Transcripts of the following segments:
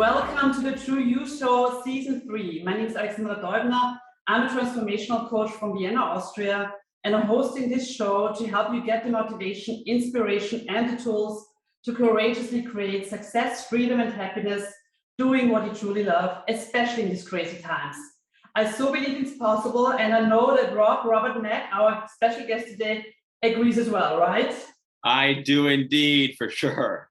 Welcome to the True You Show Season 3. My name is Alexandra Deubner. I'm a transformational coach from Vienna, Austria, and I'm hosting this show to help you get the motivation, inspiration, and the tools to courageously create success, freedom, and happiness, doing what you truly love, especially in these crazy times. I so believe it's possible, and I know that Robert Mack, our special guest today, agrees as well, right? I do indeed, for sure.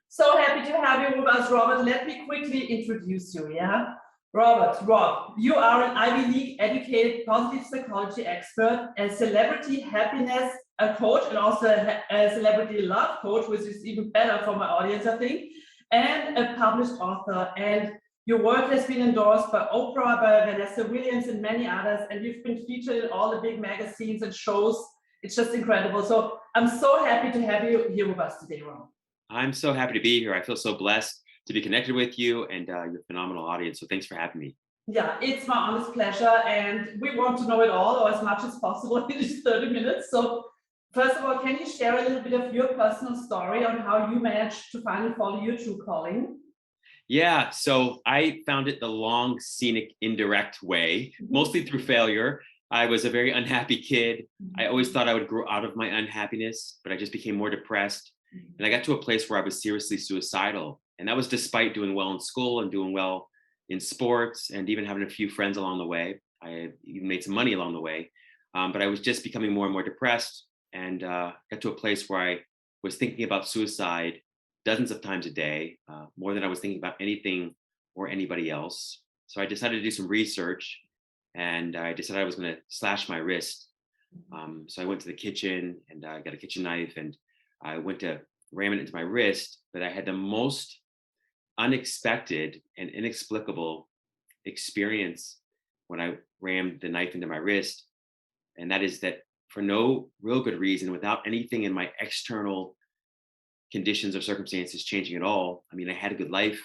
So happy to have you with us, Robert. Let me quickly introduce you, yeah? Rob, you are an Ivy League educated positive psychology expert, a celebrity happiness coach, and also a celebrity love coach, which is even better for my audience, I think, and a published author. And your work has been endorsed by Oprah, by Vanessa Williams, and many others, and you've been featured in all the big magazines and shows. It's just incredible. So I'm so happy to have you here with us today, Rob. I'm so happy to be here. I feel so blessed to be connected with you and your phenomenal audience. So thanks for having me. Yeah, it's my honest pleasure. And we want to know it all, or as much as possible in just 30 minutes. So first of all, can you share a little bit of your personal story on how you managed to finally follow your true calling? Yeah, so I found it the long, scenic, indirect way, mostly through failure. I was a very unhappy kid. I always thought I would grow out of my unhappiness, but I just became more depressed. And I got to a place where I was seriously suicidal. And that was despite doing well in school and doing well in sports and even having a few friends along the way. I even made some money along the way. But I was just becoming more and more depressed and got to a place where I was thinking about suicide dozens of times a day, more than I was thinking about anything or anybody else. So I decided to do some research and I decided I was going to slash my wrist. So I went to the kitchen and I got a kitchen knife and I went to ram it into my wrist, but I had the most unexpected and inexplicable experience when I rammed the knife into my wrist. And that is that for no real good reason, without anything in my external conditions or circumstances changing at all. I mean, I had a good life.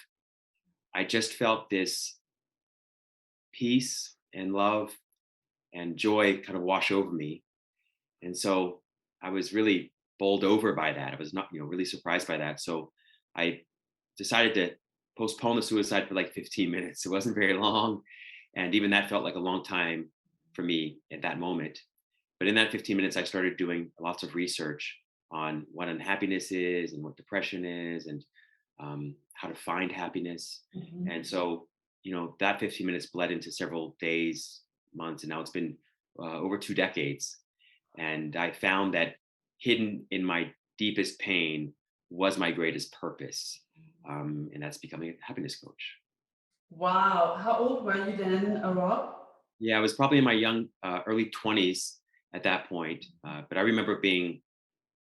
I just felt this peace and love and joy kind of wash over me. And so I was really bowled over by that. I was not, really surprised by that. So I decided to postpone the suicide for like 15 minutes. It wasn't very long. And even that felt like a long time for me at that moment. But in that 15 minutes, I started doing lots of research on what unhappiness is and what depression is and how to find happiness. And so, that 15 minutes bled into several days, months, and now it's been over 2 decades. And I found that hidden in my deepest pain was my greatest purpose. And that's becoming a happiness coach. Wow. How old were you then, Rob? Yeah, I was probably in my early 20s at that point. But I remember being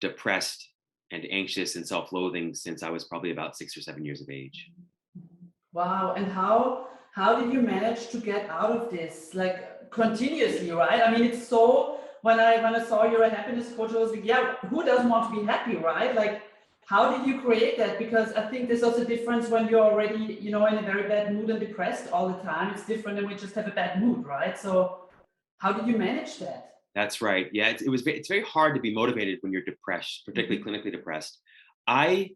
depressed and anxious and self-loathing since I was probably about 6 or 7 years of age. Wow. And how did you manage to get out of this? Like continuously, right? I mean, it's so when I saw you're a happiness coach, I was like, yeah, who doesn't want to be happy, right? Like, how did you create that? Because I think there's also a difference when you're already, in a very bad mood and depressed all the time. It's different than we just have a bad mood, right? So how did you manage that? That's right. Yeah, it's very hard to be motivated when you're depressed, particularly clinically depressed. I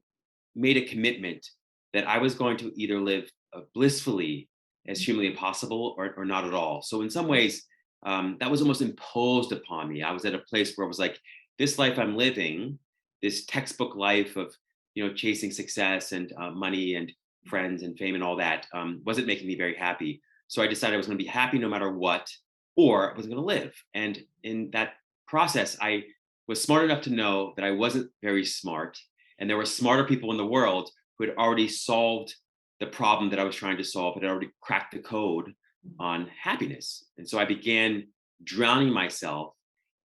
made a commitment that I was going to either live blissfully as humanly possible or not at all. So in some ways, that was almost imposed upon me. I was at a place where I was like, this life I'm living, this textbook life of chasing success and money and friends and fame and all that, wasn't making me very happy. So I decided I was going to be happy no matter what, or I was going to live. And in that process, I was smart enough to know that I wasn't very smart, and there were smarter people in the world who had already solved the problem that I was trying to solve, had already cracked the code on happiness. And so I began drowning myself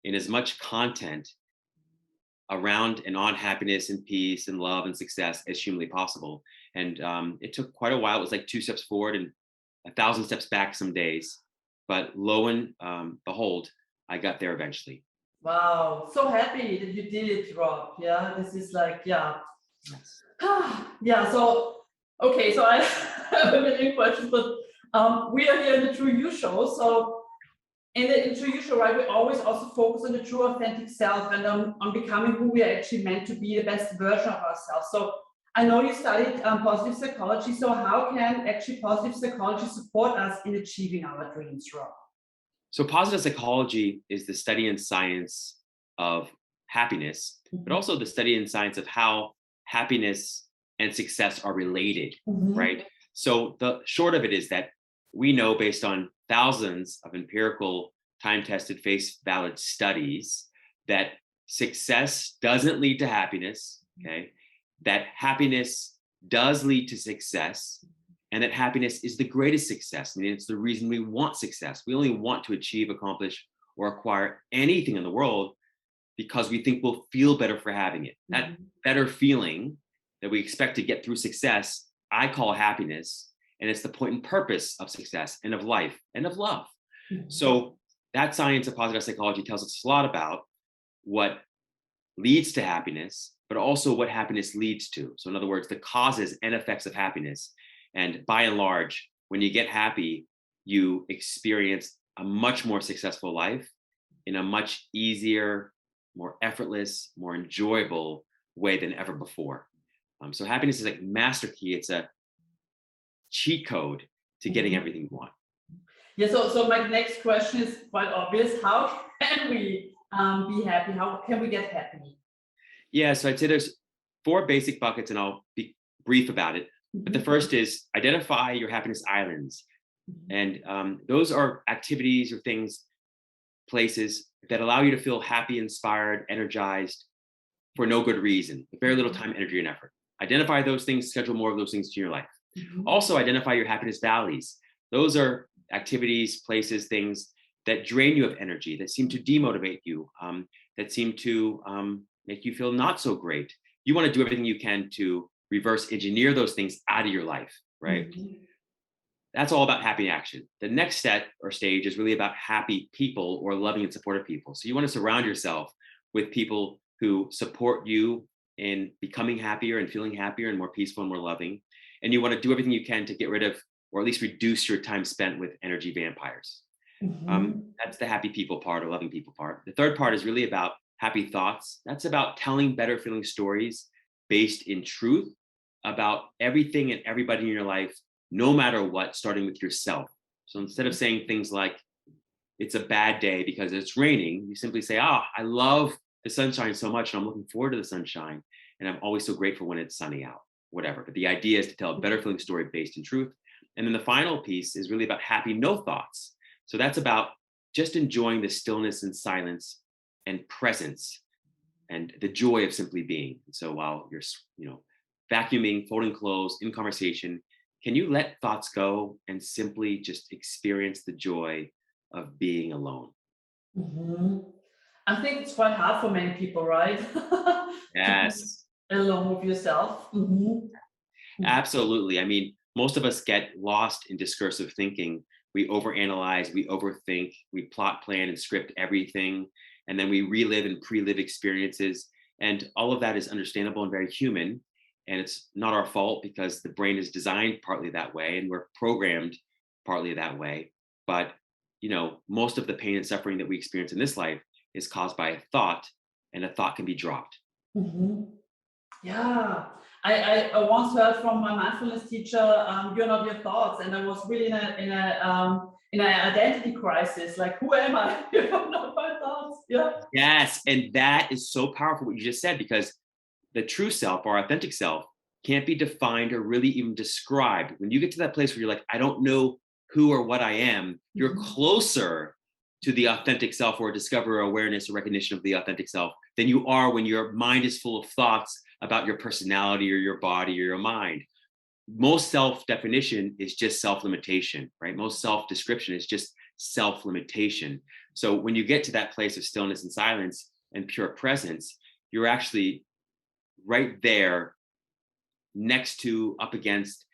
in as much content around and on happiness and peace and love and success as humanly possible. And it took quite a while. It was like 2 steps forward and 1,000 steps back some days. But lo and behold, I got there eventually. Wow, so happy that you did it, Rob. Yeah, this is like, yeah. Yes. Yeah, so, okay, so I have a million questions, but we are here in the True You Show. So in the True You Show, right, we always also focus on the true authentic self and on becoming who we are actually meant to be, the best version of ourselves. So I know you studied positive psychology, so how can actually positive psychology support us in achieving our dreams, Rob? So positive psychology is the study and science of happiness, but also the study and science of how happiness and success are related, right? So the short of it is that we know, based on thousands of empirical, time-tested, face-valid studies, that success doesn't lead to happiness, okay? That happiness does lead to success, and that happiness is the greatest success. I mean, it's the reason we want success. We only want to achieve, accomplish, or acquire anything in the world because we think we'll feel better for having it. That better feeling that we expect to get through success, I call happiness. And it's the point and purpose of success and of life and of love. So that science of positive psychology tells us a lot about what leads to happiness, but also what happiness leads to. So in other words, the causes and effects of happiness. And by and large, when you get happy, you experience a much more successful life in a much easier, more effortless, more enjoyable way than ever before. So happiness is like master key. It's a cheat code to getting everything you want. Yeah, so my next question is quite obvious. How can we be happy? How can we get happy? Yeah, so I'd say there's 4 basic buckets, and I'll be brief about it. But the first is identify your happiness islands. And those are activities or things, places that allow you to feel happy, inspired, energized for no good reason, with very little time, energy, and effort. Identify those things, schedule more of those things to your life. Also identify your happiness valleys. Those are activities, places, things that drain you of energy, that seem to demotivate you, that seem to make you feel not so great. You want to do everything you can to reverse engineer those things out of your life, right? That's all about happy action. The next step or stage is really about happy people or loving and supportive people. So you want to surround yourself with people who support you in becoming happier and feeling happier and more peaceful and more loving. And you want to do everything you can to get rid of, or at least reduce, your time spent with energy vampires. That's the happy people part or loving people part. The third part is really about happy thoughts. That's about telling better feeling stories based in truth about everything and everybody in your life, no matter what, starting with yourself. So instead of saying things like, it's a bad day because it's raining, you simply say, I love the sunshine so much, and I'm looking forward to the sunshine, and I'm always so grateful when it's sunny out, whatever. But the idea is to tell a better feeling story based in truth. And then the final piece is really about happy no thoughts. So that's about just enjoying the stillness and silence and presence and the joy of simply being. And so while you're, vacuuming, folding clothes, in conversation, can you let thoughts go and simply just experience the joy of being alone? I think it's quite hard for many people, right? Yes. To be alone with yourself. Absolutely. I mean, most of us get lost in discursive thinking. We overanalyze, we overthink, we plot, plan, and script everything. And then we relive and pre-live experiences. And all of that is understandable and very human. And it's not our fault, because the brain is designed partly that way, and we're programmed partly that way. But, most of the pain and suffering that we experience in this life is caused by a thought, and a thought can be dropped. Yeah, I once heard from my mindfulness teacher, "You're not your thoughts," and I was really in an identity crisis. Like, who am I? You're not my thoughts. Yeah. Yes, and that is so powerful what you just said, because the true self, our authentic self, can't be defined or really even described. When you get to that place where you're like, I don't know who or what I am, you're closer to the authentic self, or discover awareness or recognition of the authentic self, than you are when your mind is full of thoughts about your personality or your body or your mind. Most self-definition is just self-limitation, right? Most self-description is just self-limitation. So when you get to that place of stillness and silence and pure presence, you're actually right there next to, up against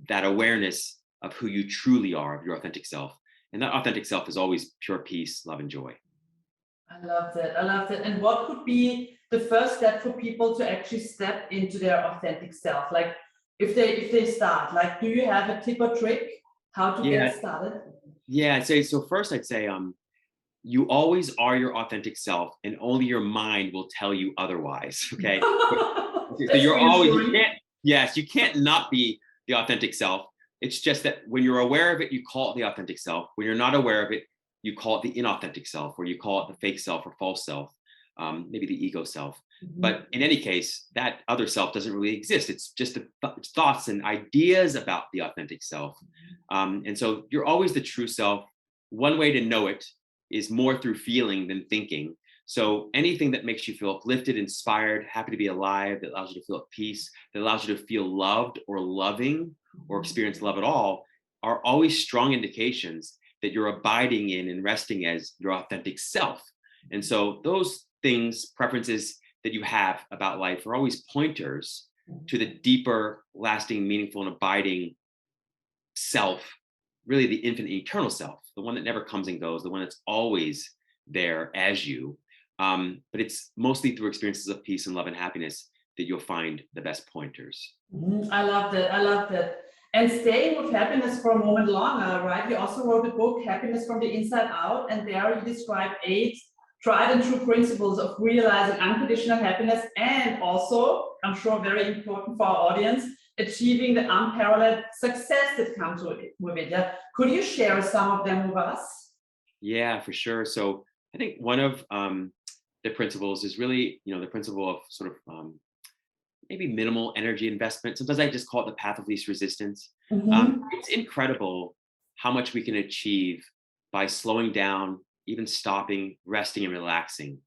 that awareness of who you truly are, of your authentic self. And that authentic self is always pure peace, love, and joy. I love that. I love that. And what could be the first step for people to actually step into their authentic self? Like, if they start, like, do you have a tip or trick how to get started? Yeah, so first I'd say you always are your authentic self, and only your mind will tell you otherwise. Okay. So you're always, Yes, you can't not be the authentic self. It's just that when you're aware of it, you call it the authentic self. When you're not aware of it, you call it the inauthentic self, or you call it the fake self or false self, maybe the ego self. But in any case, that other self doesn't really exist. It's just it's thoughts and ideas about the authentic self. And so you're always the true self. One way to know it is more through feeling than thinking. So anything that makes you feel uplifted, inspired, happy to be alive, that allows you to feel at peace, that allows you to feel loved or loving or experience love at all, are always strong indications that you're abiding in and resting as your authentic self. And so those things, preferences that you have about life are always pointers to the deeper, lasting, meaningful, and abiding self, really the infinite eternal self, the one that never comes and goes, the one that's always there as you. But it's mostly through experiences of peace and love and happiness that you'll find the best pointers. I love that. I love that. And staying with happiness for a moment longer, right? You also wrote a book, Happiness from the Inside Out, and there you describe 8 tried and true principles of realizing unconditional happiness, and also, I'm sure very important for our audience, achieving the unparalleled success that comes with it. Yeah. Could you share some of them with us? Yeah, for sure. So I think one of the principles is really, the principle of sort of maybe minimal energy investment. Sometimes I just call it the path of least resistance. It's incredible how much we can achieve by slowing down, even stopping, resting, and relaxing.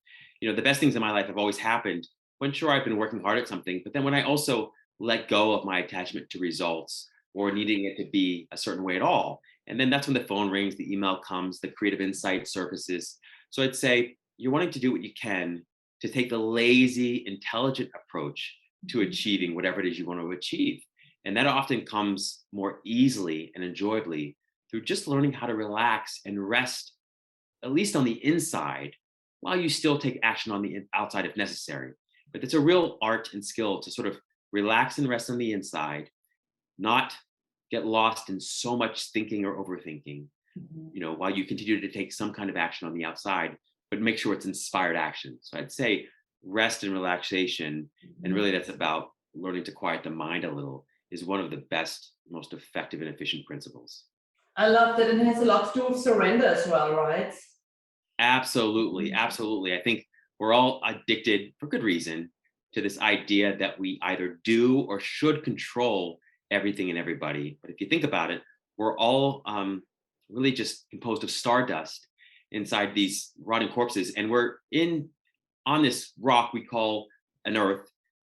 The best things in my life have always happened when, sure, I've been working hard at something, but then when I also let go of my attachment to results or needing it to be a certain way at all. And then that's when the phone rings, the email comes, the creative insight surfaces. So I'd say you're wanting to do what you can to take the lazy, intelligent approach to achieving whatever it is you want to achieve. And that often comes more easily and enjoyably through just learning how to relax and rest, at least on the inside, while you still take action on the outside if necessary. But it's a real art and skill to sort of relax and rest on the inside, not get lost in so much thinking or overthinking, while you continue to take some kind of action on the outside, but make sure it's inspired action. So I'd say rest and relaxation, and really that's about learning to quiet the mind a little, is one of the best, most effective and efficient principles. I love that. And it has a lot to do with surrender as well, right? Absolutely. Absolutely. I think we're all addicted, for good reason, to this idea that we either do or should control everything and everybody. But if you think about it, we're all really just composed of stardust inside these rotting corpses. And we're on this rock we call an earth,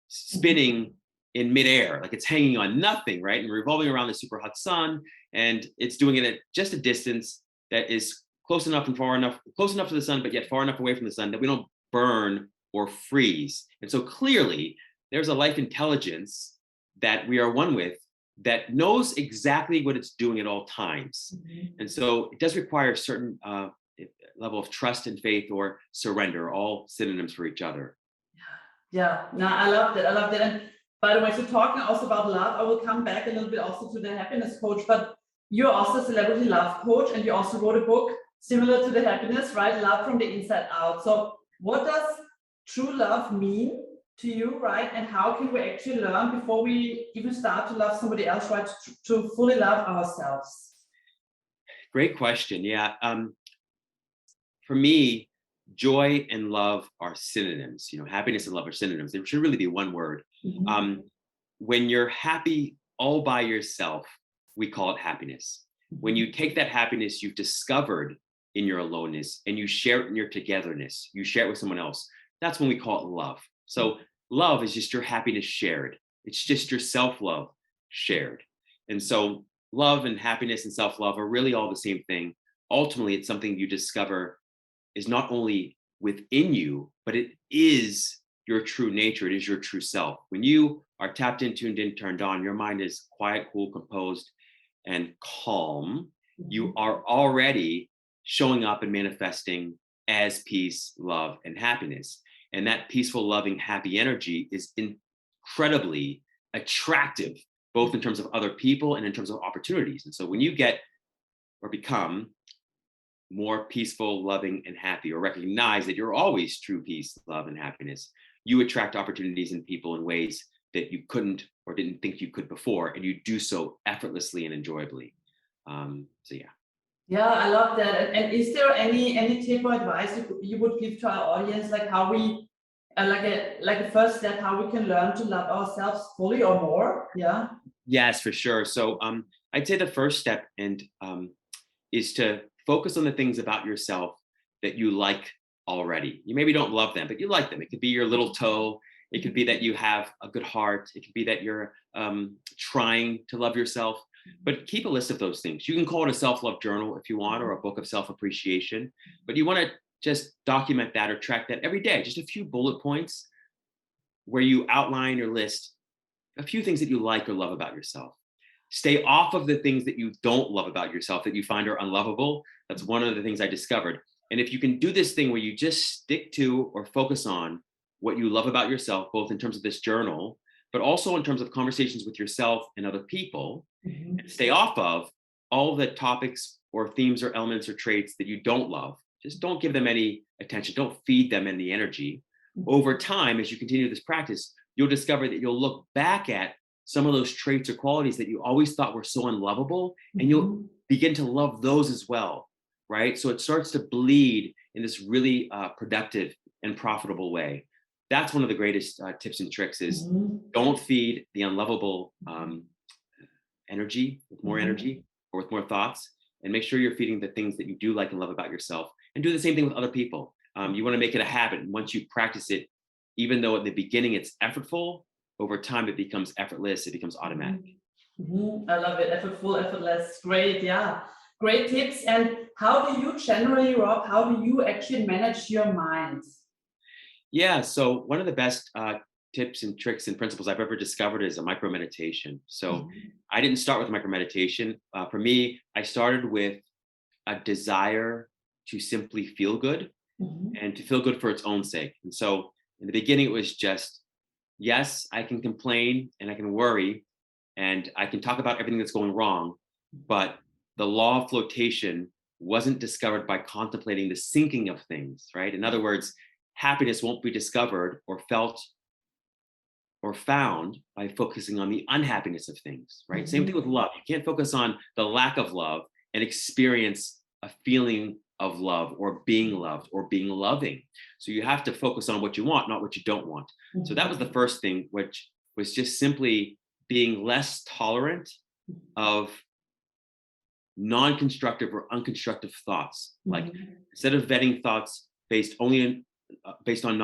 spinning in midair, like it's hanging on nothing, right? And revolving around the super hot sun. And it's doing it at just a distance that is close enough to the sun, but yet far enough away from the sun that we don't burn or freeze. And so clearly there's a life intelligence that we are one with that knows exactly what it's doing at all times. And so it does require a certain level of trust and faith or surrender, all synonyms for each other. Yeah, no, I love that. I love that. And by the way, so talking also about love, I will come back a little bit also to the happiness coach, but you're also a celebrity love coach, and you also wrote a book similar to the happiness, right? Love from the inside out. So what does true love mean to you, right? And how can we actually learn before we even start to love somebody else, right? To fully love ourselves? Great question. Yeah. For me, joy and love are synonyms. Happiness and love are synonyms. They should really be one word. When you're happy all by yourself, we call it happiness. When you take that happiness you've discovered in your aloneness and you share it in your togetherness, you share it with someone else, that's when we call it love. So love is just your happiness shared. It's just your self-love shared. And so love and happiness and self-love are really all the same thing. Ultimately, it's something you discover is not only within you, but it is your true nature. It is your true self. When you are tapped in, tuned in, turned on, your mind is quiet, cool, composed, and calm. You are already showing up and manifesting as peace, love, and happiness. And that peaceful, loving, happy energy is incredibly attractive, both in terms of other people and in terms of opportunities. And so when you get or become more peaceful, loving, and happy, or recognize that you're always true peace, love, and happiness, you attract opportunities and people in ways that you couldn't or didn't think you could before, and you do so effortlessly and enjoyably. So yeah. Yeah, I love that. And is there any tip or advice you would give to our audience, like how we like a first step, how we can learn to love ourselves fully or more? Yeah. Yes, for sure. So I'd say the first step is to focus on the things about yourself that you like already. You maybe don't love them, but you like them. It could be your little toe. It could be that you have a good heart. It could be that you're trying to love yourself. But keep a list of those things. You can call it a self-love journal if you want, or a book of self-appreciation. But you want to just document that or track that every day. Just a few bullet points where you outline or list a few things that you like or love about yourself. Stay off of the things that you don't love about yourself that you find are unlovable. That's one of the things I discovered. And if you can do this thing where you just stick to or focus on what you love about yourself, both in terms of this journal, but also in terms of conversations with yourself and other people, and stay off of all the topics or themes or elements or traits that you don't love. Just don't give them any attention. Don't feed them any energy. Over time, as you continue this practice, you'll discover that you'll look back at some of those traits or qualities that you always thought were so unlovable, and you'll begin to love those as well, right? So it starts to bleed in this really productive and profitable way. That's one of the greatest tips and tricks is don't feed the unlovable energy with more energy or with more thoughts, and make sure you're feeding the things that you do like and love about yourself, and do the same thing with other people. You want to make it a habit. And once you practice it, even though at the beginning it's effortful, over time it becomes effortless, it becomes automatic. I love it. Effortful, effortless. Great. Yeah. Great tips. And how do you generally, Rob, how do you actually manage your mind? Yeah. So one of the best tips and tricks and principles I've ever discovered is a micro meditation. So I didn't start with micro meditation. For me, I started with a desire to simply feel good and to feel good for its own sake. And so in the beginning, it was just, yes, I can complain and I can worry and I can talk about everything that's going wrong, but the law of flotation wasn't discovered by contemplating the sinking of things, right? In other words, happiness won't be discovered or felt or found by focusing on the unhappiness of things, right? Same thing with love. You can't focus on the lack of love and experience a feeling of love or being loved or being loving. So you have to focus on what you want, not what you don't want. So that was the first thing, which was just simply being less tolerant of non-constructive or unconstructive thoughts. Like instead of vetting thoughts based only based on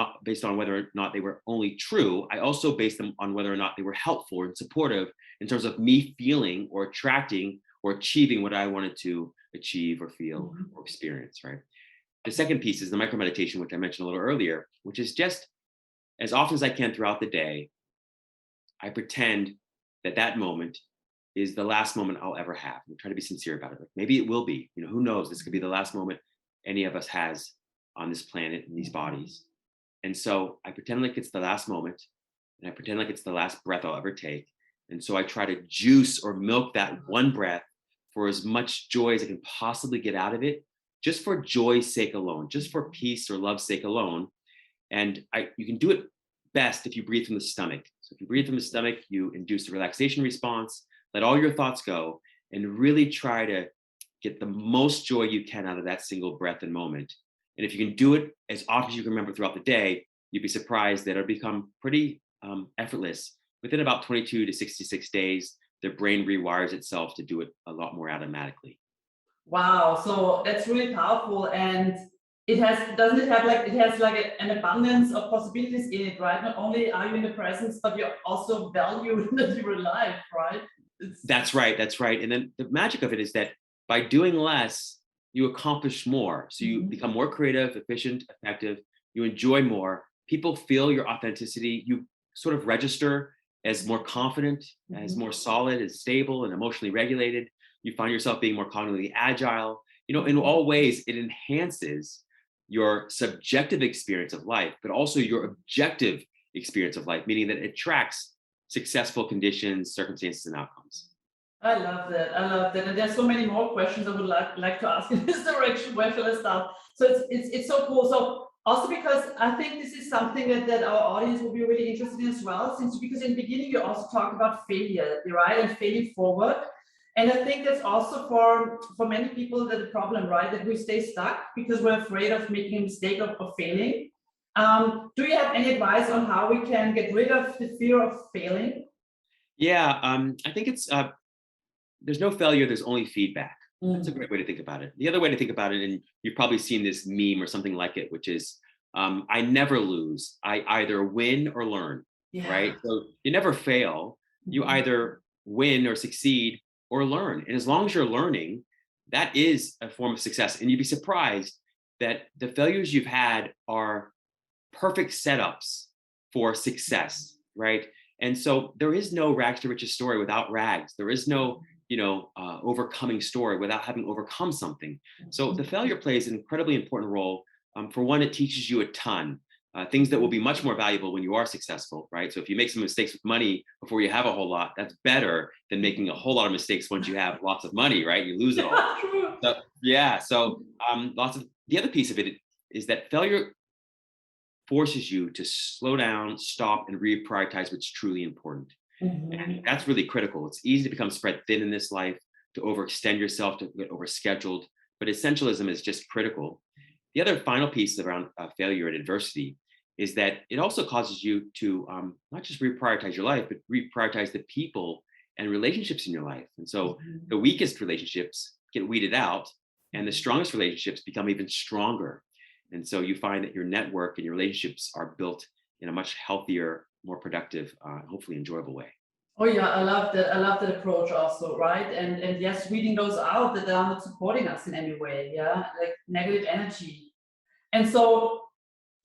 whether or not they were only true, I also based them on whether or not they were helpful and supportive in terms of me feeling or attracting or achieving what I wanted to achieve or feel or experience, right? The second piece is the micro meditation, which I mentioned a little earlier, which is just as often as I can throughout the day, I pretend that that moment is the last moment I'll ever have. I'm trying to be sincere about it. Like maybe it will be, who knows? This could be the last moment any of us has on this planet in these bodies. And so I pretend like it's the last moment, and I pretend like it's the last breath I'll ever take. And so I try to juice or milk that one breath for as much joy as I can possibly get out of it, just for joy's sake alone, just for peace or love's sake alone. And you can do it best if you breathe from the stomach. So if you breathe from the stomach, you induce a relaxation response, let all your thoughts go, and really try to get the most joy you can out of that single breath and moment. And if you can do it as often as you can remember throughout the day, you'd be surprised that it'll become pretty effortless. Within about 22 to 66 days, the brain rewires itself to do it a lot more automatically. Wow, so that's really powerful, and it has like an abundance of possibilities in it, right? Not only are you in the presence, but you're also valued in your life, right? That's right. And then the magic of it is that by doing less, you accomplish more. So you become more creative, efficient, effective. You enjoy more. People feel your authenticity. You sort of register as more confident, as more solid, as stable and emotionally regulated. You find yourself being more cognitively agile. In all ways, it enhances your subjective experience of life, but also your objective experience of life, meaning that it tracks successful conditions, circumstances, and outcomes. I love that. And there's so many more questions I would like to ask in this direction. Where shall I start? So it's so cool. So Also, because I think this is something that our audience will be really interested in as well, because in the beginning you also talked about failure, right, and failing forward. And I think that's also for many people the problem, right, that we stay stuck because we're afraid of making a mistake of failing. Do you have any advice on how we can get rid of the fear of failing? Yeah, I think it's there's no failure, there's only feedback. That's a Mm. great way to think about it. The other way to think about it, and you've probably seen this meme or something like it, which is I never lose. I either win or learn, Yeah. right? So you never fail. You Mhm. either win or succeed or learn. And as long as you're learning, that is a form of success. And you'd be surprised that the failures you've had are perfect setups for success, right? And so there is no rags to riches story without rags. There is no, overcoming story without having overcome something. So the failure plays an incredibly important role. For one, it teaches you a ton. Things that will be much more valuable when you are successful, right? So if you make some mistakes with money before you have a whole lot, that's better than making a whole lot of mistakes once you have lots of money, right? You lose it all. Yeah, true. So yeah, so lots of the other piece of it is that failure forces you to slow down, stop, and reprioritize what's truly important. And Mhm. that's really critical. It's easy to become spread thin in this life, to overextend yourself, to get overscheduled, but essentialism is just critical. The other final piece around failure and adversity is that it also causes you to not just reprioritize your life, but reprioritize the people and relationships in your life. And so Mhm. the weakest relationships get weeded out, and the strongest relationships become even stronger. And so you find that your network and your relationships are built in a much healthier, more productive, hopefully enjoyable way. Oh yeah, I love that. I love that approach also, right? And yes, weeding those out that are not supporting us in any way. Yeah, like negative energy. And so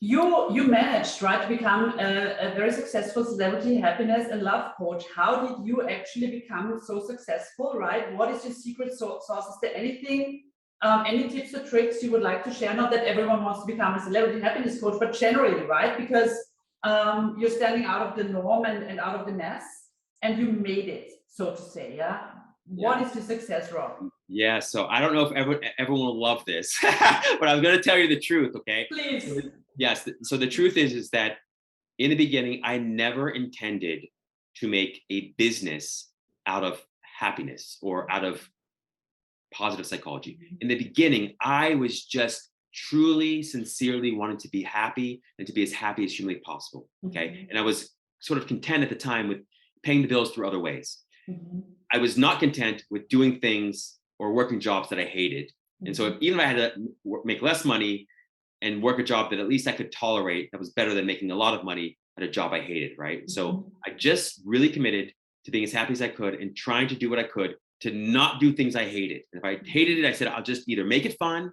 you managed, right, to become a very successful celebrity happiness and love coach. How did you actually become so successful, right? What is your secret sauce? Is there anything, any tips or tricks you would like to share? Not that everyone wants to become a celebrity happiness coach, but generally, right? Because you're standing out of the norm and out of the mess, and you made it, so to say. Yeah. What Yeah. is the success, Rob? Yeah. So I don't know if everyone will love this, but I'm going to tell you the truth. Okay. So, Please. yes. So the truth is that in the beginning, I never intended to make a business out of happiness or out of positive psychology. In the beginning, I was just truly, sincerely wanting to be happy and to be as happy as humanly possible. Okay. Mhm. And I was sort of content at the time with paying the bills through other ways. Mhm. I was not content with doing things or working jobs that I hated. And so even if I had to make less money and work a job that at least I could tolerate, that was better than making a lot of money at a job I hated, right? So Mhm. I just really committed to being as happy as I could and trying to do what I could to not do things I hated. And if I hated it, I said, I'll just either make it fun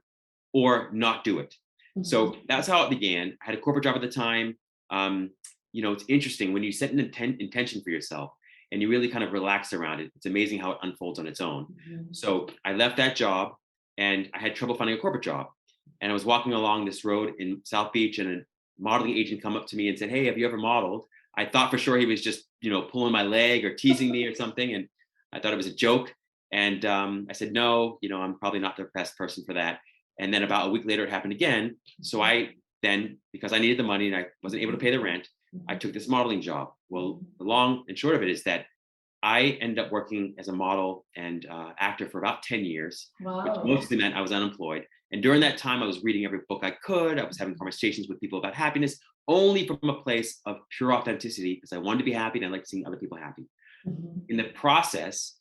or not do it. Mhm. So that's how it began. I had a corporate job at the time. Um, it's interesting when you set an intention for yourself and you really kind of relax around it. It's amazing how it unfolds on its own. Mhm. So I left that job and I had trouble finding a corporate job. And I was walking along this road in South Beach, and a modeling agent come up to me and said, "Hey, have you ever modeled?" I thought for sure he was just, pulling my leg or teasing me or something. And I thought it was a joke. And I said, "No, I'm probably not the best person for that." And then about a week later, it happened again. So I then, because I needed the money and I wasn't able to pay the rent, I took this modeling job. Well, the long and short of it is that I ended up working as a model and actor for about 10 years, which Wow. mostly meant I was unemployed. And during that time, I was reading every book I could. I was having conversations with people about happiness, only from a place of pure authenticity, because I wanted to be happy and I like seeing other people happy. Mhm. In the process,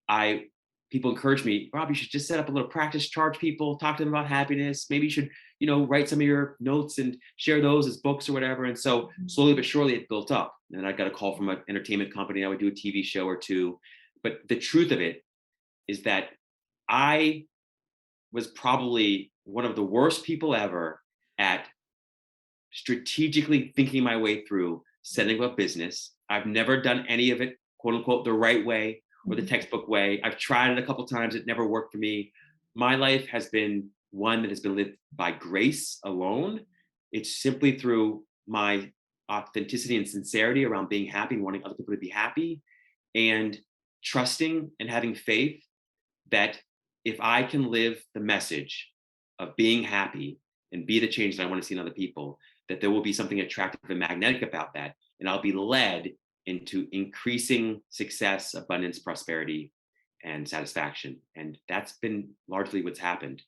I people encourage me, Rob, you should just set up a little practice, charge people, talk to them about happiness. Maybe you should, write some of your notes and share those as books or whatever. And so slowly but surely it built up. And then I got a call from an entertainment company. I would do a TV show or two. But the truth of it is that I was probably one of the worst people ever at strategically thinking my way through setting up business. I've never done any of it, quote unquote, the right way or the textbook way. I've tried it a couple times. It never worked for me. My life has been one that has been lived by grace alone. It's simply through my authenticity and sincerity around being happy and wanting other people to be happy and trusting and having faith that if I can live the message of being happy and be the change that I want to see in other people, that there will be something attractive and magnetic about that. And I'll be led into increasing success, abundance, prosperity, and satisfaction. And that's been largely what's happened.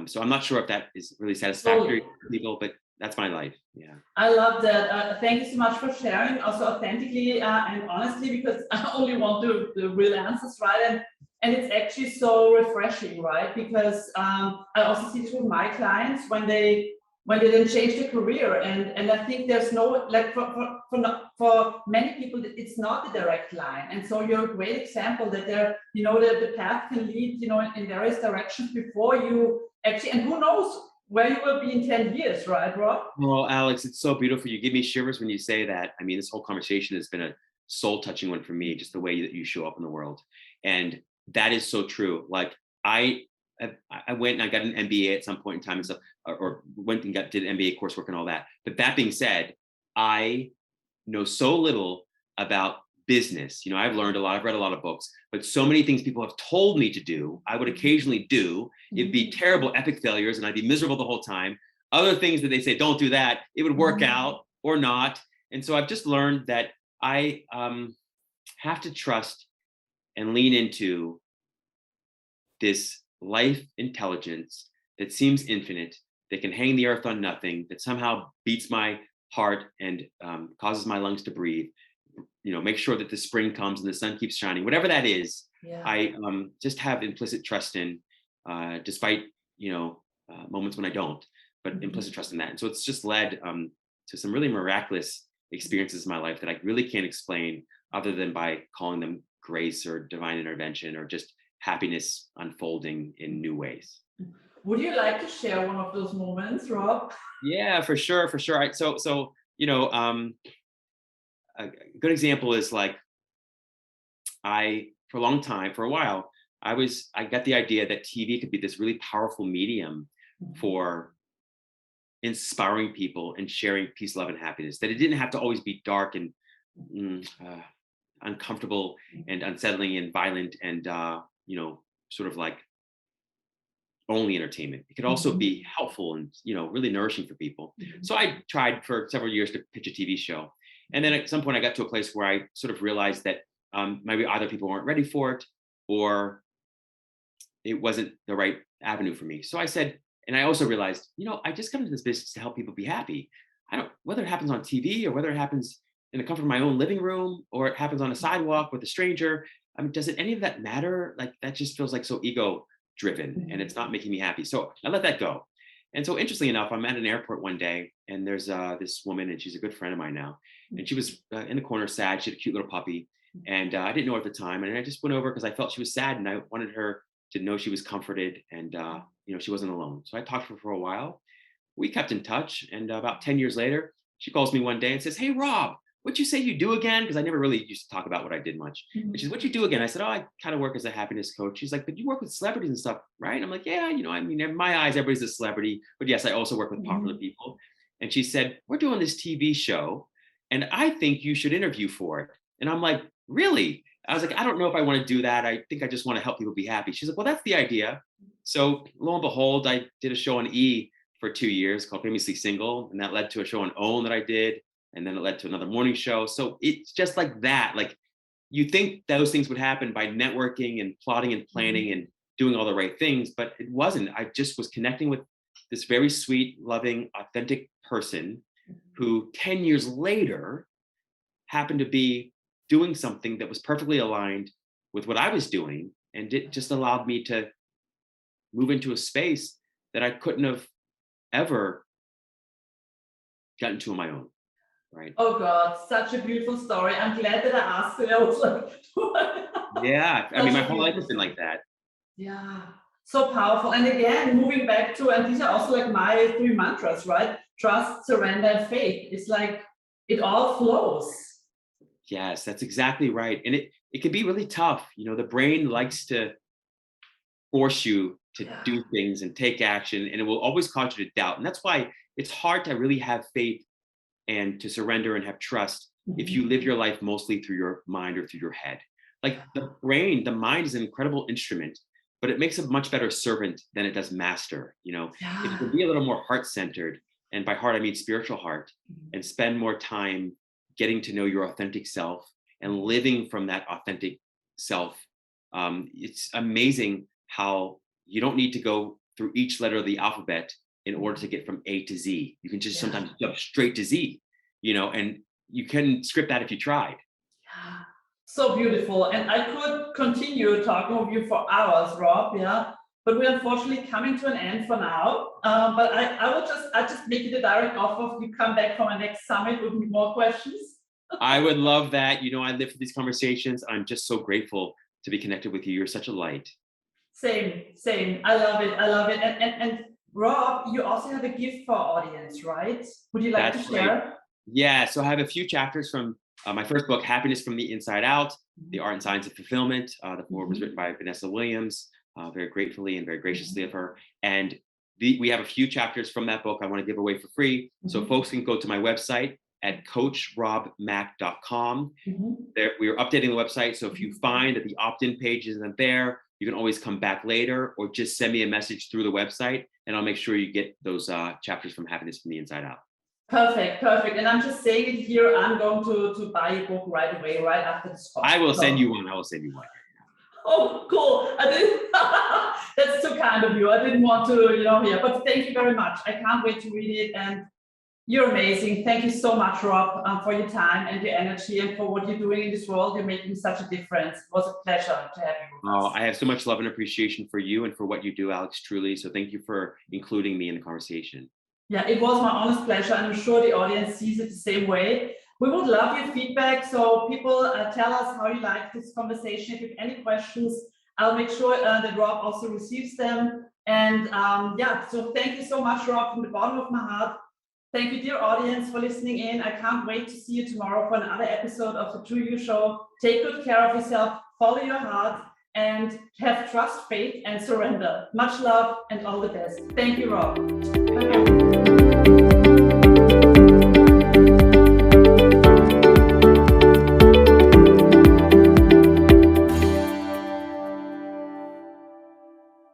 So I'm not sure if that is really satisfactory for people, but that's my life. Yeah. I love that. Thank you so much for sharing also authentically and honestly, because I only want the real answers, right? And it's actually so refreshing, right? Because I also see this with my clients when they then change their career, and I think there's no, like, for many people it's not the direct line, and so you're a great example that there, you know, the path can lead, you know, in various directions before you actually, and who knows where you will be in 10 years, right, Rob? Well, Alex, it's so beautiful. You give me shivers when you say that. I mean, this whole conversation has been a soul touching one for me, just the way that you show up in the world. And that is so true. Like I went and I got an MBA at some point in time and stuff, or went and did MBA coursework and all that. But that being said, I know so little about business. You know, I've learned a lot, I've read a lot of books, but so many things people have told me to do, I would occasionally do. It'd be terrible, epic failures, and I'd be miserable the whole time. Other things that they say, don't do that, it would work out or not. And so I've just learned that I have to trust and lean into this life intelligence that seems infinite, that can hang the earth on nothing, that somehow beats my heart and causes my lungs to breathe. You know, make sure that the spring comes and the sun keeps shining. Whatever that is, Yeah. I just have implicit trust in, despite, you know, moments when I don't, but implicit trust in that. And so it's just led to some really miraculous experiences in my life that I really can't explain other than by calling them grace or divine intervention or just happiness unfolding in new ways. Would you like to share one of those moments, Rob? Yeah, for sure, for sure. So you know, a good example is like for a long time, for a while, I got the idea that TV could be this really powerful medium for inspiring people and sharing peace, love, and happiness. That it didn't have to always be dark and uncomfortable and unsettling and violent and you know, sort of like only entertainment. It could also be helpful and, you know, really nourishing for people. So I tried for several years to pitch a TV show, and then at some point I got to a place where I sort of realized that maybe either people weren't ready for it or it wasn't the right avenue for me. So I said, and I also realized, you know, I just got into this business to help people be happy. I don't, whether it happens on TV or whether it happens in the comfort of my own living room or it happens on a sidewalk with a stranger. I mean, does it any of that matter? Like that just feels like so ego driven and it's not making me happy. So I let that go. And so interestingly enough, I'm at an airport one day and there's this woman and she's a good friend of mine now. And she was in the corner sad. She had a cute little puppy and I didn't know her at the time. And I just went over because I felt she was sad and I wanted her to know she was comforted and, you know, she wasn't alone. So I talked to her for a while. We kept in touch. And about 10 years later, she calls me one day and says, "Hey, Rob, what'd you say you do again?" Because I never really used to talk about what I did much. And she's, "What'd you do again?" I said, "Oh, I kind of work as a happiness coach." She's like, "But you work with celebrities and stuff, right?" And I'm like, "Yeah, you know, I mean, in my eyes, everybody's a celebrity. But yes, I also work with popular people." And she said, "We're doing this TV show and I think you should interview for it." And I'm like, "Really?" I was like, "I don't know if I want to do that. I think I just want to help people be happy." She's like, "Well, that's the idea." So lo and behold, I did a show on E for 2 years called Famously Single. And that led to a show on OWN that I did. And then it led to another morning show. So it's just like that. Like you think those things would happen by networking and plotting and planning and doing all the right things, but it wasn't. I just was connecting with this very sweet, loving, authentic person who 10 years later happened to be doing something that was perfectly aligned with what I was doing. And it just allowed me to move into a space that I couldn't have ever gotten to on my own. Right. Oh God, such a beautiful story. I'm glad that I asked it. I was like, Yeah. I mean, my such a whole life has beautiful been like that. Yeah, so powerful. And again, moving back to, and these are also like my three mantras, right? Trust, surrender, and faith. It's like it all flows. Yes, that's exactly right. And it can be really tough. You know, the brain likes to force you to do things and take action, and it will always cause you to doubt. And that's why it's hard to really have faith and to surrender and have trust if you live your life mostly through your mind or through your head. Like the brain, the mind is an incredible instrument, but it makes a much better servant than it does master. If you can be a little more heart-centered, and by heart I mean spiritual heart, and spend more time getting to know your authentic self and living from that authentic self, it's amazing how you don't need to go through each letter of the alphabet in order to get from A to Z. You can just sometimes jump straight to Z, and you can script that if you tried. Yeah, so beautiful. And I could continue talking with you for hours, Rob, but we're unfortunately coming to an end for now. But I just make it a direct offer if you come back from our next summit with more questions. I would love that. I live for these conversations. I'm just so grateful to be connected with you. You're such a light. Same. I love it. And Rob, you also have a gift for our audience, right? Would you like to share? Right. Yeah, so I have a few chapters from my first book, Happiness from the Inside Out, The Art and Science of Fulfillment. The foreword was written by Vanessa Williams, very gratefully and very graciously of her. And we have a few chapters from that book I want to give away for free. So folks can go to my website at coachrobmack.com. There, we are updating the website. So if you find that the opt-in page isn't there, you can always come back later or just send me a message through the website and I'll make sure you get those chapters from Happiness from the Inside Out. Perfect. And I'm just saying it here, I'm going to buy a book right away, right after this podcast. I will send you one. Oh, cool. That's so kind of you. I didn't want to, but thank you very much. I can't wait to read it. And you're amazing. Thank you so much, Rob, for your time and your energy and for what you're doing in this world. You're making such a difference. It was a pleasure to have you with us. I have so much love and appreciation for you and for what you do, Alex, truly. So thank you for including me in the conversation. Yeah, it was my honest pleasure. And I'm sure the audience sees it the same way. We would love your feedback. So people tell us how you like this conversation. If you have any questions, I'll make sure that Rob also receives them. And so thank you so much, Rob, from the bottom of my heart. Thank you, dear audience, for listening in. I can't wait to see you tomorrow for another episode of the True You Show. Take good care of yourself, follow your heart, and have trust, faith, and surrender. Much love and all the best. Thank you, Rob. Bye-bye.